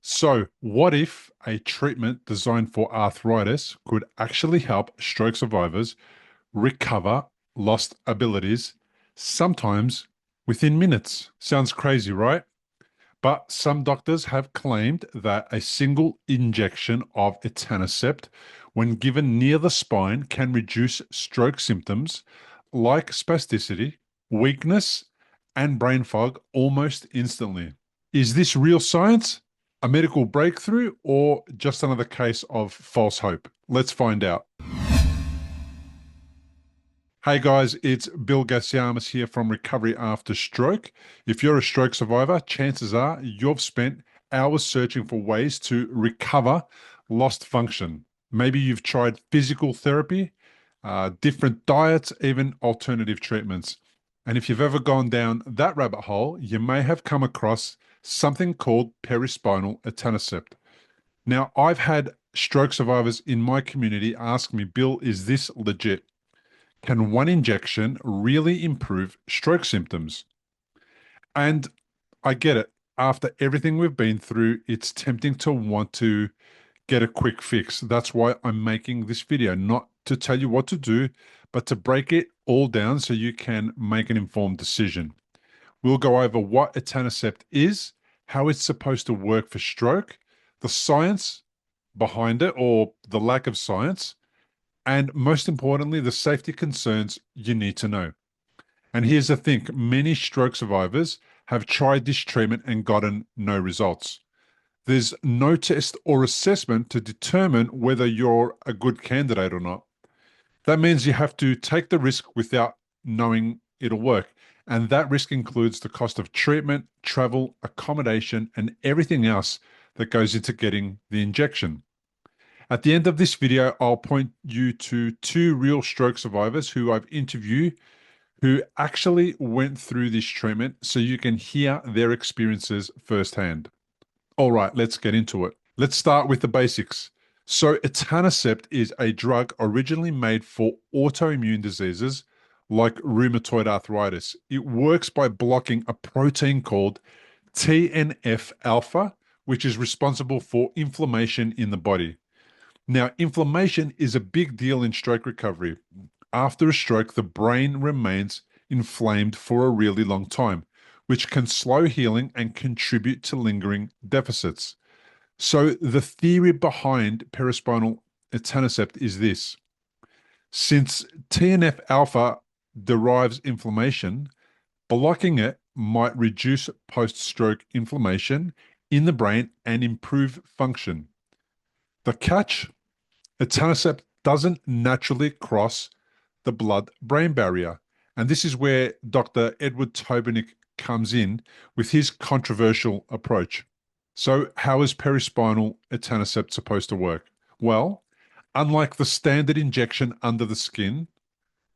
So, what if a treatment designed for arthritis could actually help stroke survivors recover lost abilities, sometimes within minutes? Sounds crazy, right? But some doctors have claimed that a single injection of etanercept, when given near the spine, can reduce stroke symptoms like spasticity, weakness, and brain fog almost instantly. Is this real science, a medical breakthrough, or just another case of false hope? Let's find out. Hey guys, it's Bill Gassiamis here from Recovery After Stroke. If you're a stroke survivor, chances are you've spent hours searching for ways to recover lost function. Maybe you've tried physical therapy, different diets, even alternative treatments. And if you've ever gone down that rabbit hole, you may have come across something called perispinal etanercept. Now, I've had stroke survivors in my community ask me, Bill, is this legit? Can one injection really improve stroke symptoms? And I get it. After everything we've been through, it's tempting to want to get a quick fix. That's why I'm making this video, not to tell you what to do, but to break it all down so you can make an informed decision. We'll go over what etanercept is, how it's supposed to work for stroke, the science behind it or the lack of science, and most importantly, the safety concerns you need to know. And here's the thing, many stroke survivors have tried this treatment and gotten no results. There's no test or assessment to determine whether you're a good candidate or not. That means you have to take the risk without knowing it'll work. And that risk includes the cost of treatment, travel, accommodation, and everything else that goes into getting the injection. At the end of this video, I'll point you to two real stroke survivors who I've interviewed who actually went through this treatment so you can hear their experiences firsthand. All right, let's get into it. Let's start with the basics. So, etanercept is a drug originally made for autoimmune diseases like rheumatoid arthritis. It works by blocking a protein called TNF alpha, which is responsible for inflammation in the body. Now, inflammation is a big deal in stroke recovery. After a stroke, the brain remains inflamed for a really long time, which can slow healing and contribute to lingering deficits. So, the theory behind perispinal etanercept is this. Since TNF alpha derives inflammation, blocking it might reduce post stroke inflammation in the brain and improve function. The catch, etanercept doesn't naturally cross the blood-brain barrier. And this is where Dr. Edward Tobinick comes in with his controversial approach. So how is perispinal etanercept supposed to work? Well, unlike the standard injection under the skin,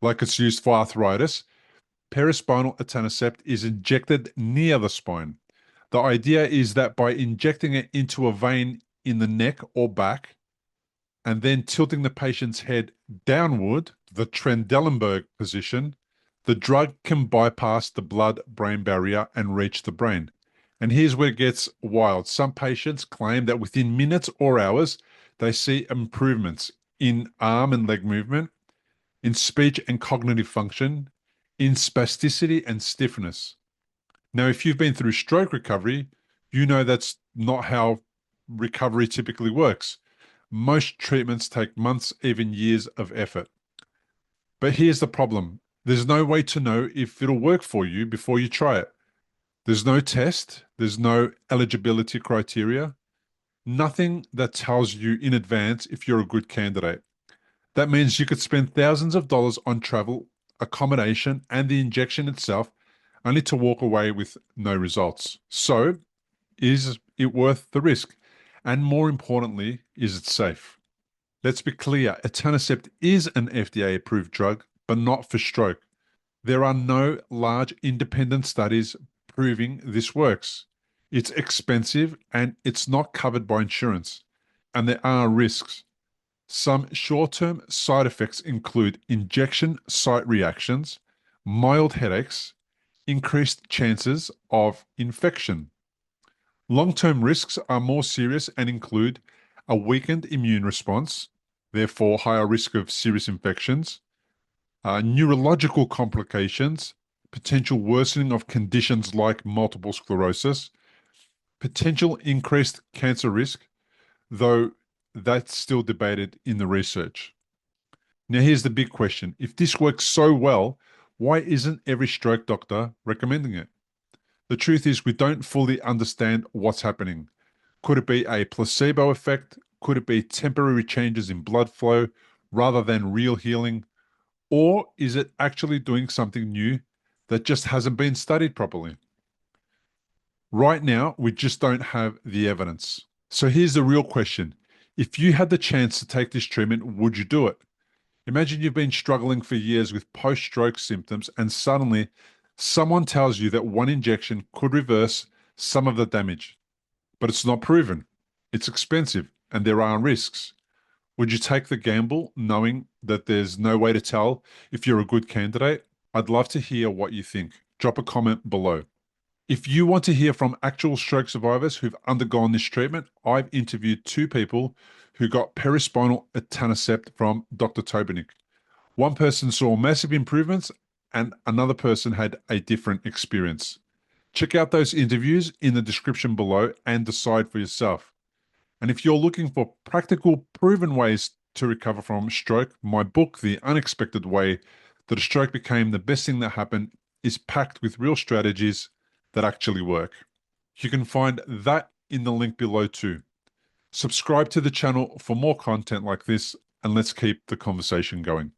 like it's used for arthritis, perispinal etanercept is injected near the spine. The idea is that by injecting it into a vein in the neck or back, and then tilting the patient's head downward, the Trendelenburg position, the drug can bypass the blood-brain barrier and reach the brain. And here's where it gets wild. Some patients claim that within minutes or hours, they see improvements in arm and leg movement, in speech and cognitive function, in spasticity and stiffness. Now, if you've been through stroke recovery, you know that's not how recovery typically works. Most treatments take months, even years of effort. But here's the problem. There's no way to know if it'll work for you before you try it. There's no test, there's no eligibility criteria, nothing that tells you in advance if you're a good candidate. That means you could spend thousands of dollars on travel, accommodation, and the injection itself, only to walk away with no results. So, is it worth the risk? And more importantly, is it safe? Let's be clear, etanercept is an FDA-approved drug, but not for stroke. There are no large independent studies proving this works. It's expensive and it's not covered by insurance. And there are risks. Some short-term side effects include injection site reactions, mild headaches, increased chances of infection. Long-term risks are more serious and include a weakened immune response, therefore higher risk of serious infections, neurological complications, potential worsening of conditions like multiple sclerosis, potential increased cancer risk, though that's still debated in the research. Now, here's the big question. If this works so well, why isn't every stroke doctor recommending it? The truth is, we don't fully understand what's happening. Could it be a placebo effect? Could it be temporary changes in blood flow rather than real healing? Or is it actually doing something new that just hasn't been studied properly? Right now, we just don't have the evidence. So here's the real question. If you had the chance to take this treatment, would you do it? Imagine you've been struggling for years with post-stroke symptoms and suddenly someone tells you that one injection could reverse some of the damage, but it's not proven. It's expensive and there are risks. Would you take the gamble knowing that there's no way to tell if you're a good candidate? I'd love to hear what you think. Drop a comment below. If you want to hear from actual stroke survivors who've undergone this treatment, I've interviewed two people who got perispinal etanercept from Dr. Tobernik. One person saw massive improvements and another person had a different experience. Check out those interviews in the description below and decide for yourself. And if you're looking for practical, proven ways to recover from stroke, my book, The Unexpected Way That a Stroke Became the Best Thing That Happened, is packed with real strategies that actually work. You can find that in the link below too. Subscribe to the channel for more content like this, and let's keep the conversation going.